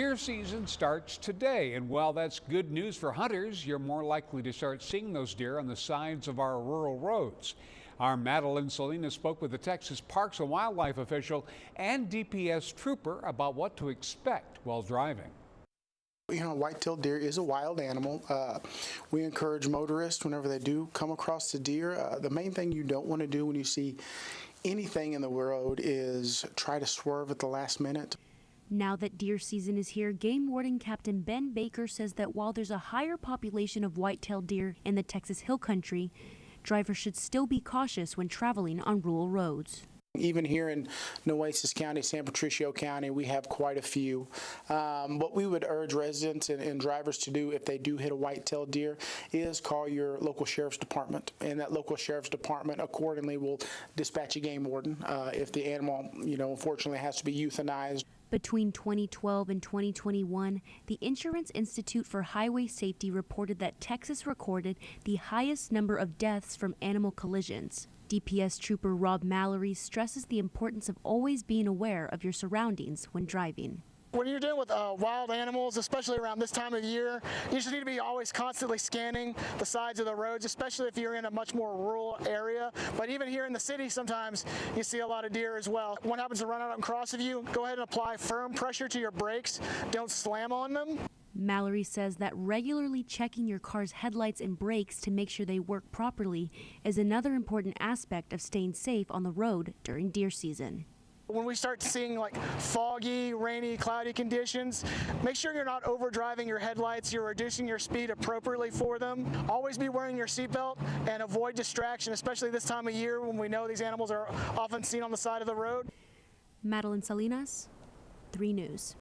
Deer season starts today, and while that's good news for hunters, you're more likely to start seeing those deer on the sides of our rural roads. Our Madeline Salinas spoke with the Texas Parks and Wildlife official and DPS trooper about what to expect while driving. You know, white-tailed deer is a wild animal. We encourage motorists, whenever they do come across the deer, the main thing you don't want to do when you see anything in the road is try to swerve at the last minute. Now that deer season is here, Game Warden Captain Ben Baker says that while there's a higher population of white-tailed deer in the Texas Hill Country, drivers should still be cautious when traveling on rural roads. Even here in Nueces County, San Patricio County, we have quite a few. What we would urge residents and drivers to do if they do hit a white-tailed deer is call your local sheriff's department, and that local sheriff's department accordingly will dispatch a game warden if the animal, unfortunately has to be euthanized. Between 2012 and 2021, the Insurance Institute for Highway Safety reported that Texas recorded the highest number of deaths from animal collisions. DPS Trooper Rob Mallory stresses the importance of always being aware of your surroundings when driving. When you're dealing with wild animals, especially around this time of year, you just need to be always constantly scanning the sides of the roads, especially if you're in a much more rural area. But even here in the city, sometimes you see a lot of deer as well. What happens to run out and cross of you, go ahead and apply firm pressure to your brakes. Don't slam on them. Mallory says that regularly checking your car's headlights and brakes to make sure they work properly is another important aspect of staying safe on the road during deer season. When we start seeing like foggy, rainy, cloudy conditions, make sure you're not overdriving your headlights, you're reducing your speed appropriately for them. Always be wearing your seatbelt and avoid distraction, especially this time of year when we know these animals are often seen on the side of the road. Madeline Salinas, 3 News.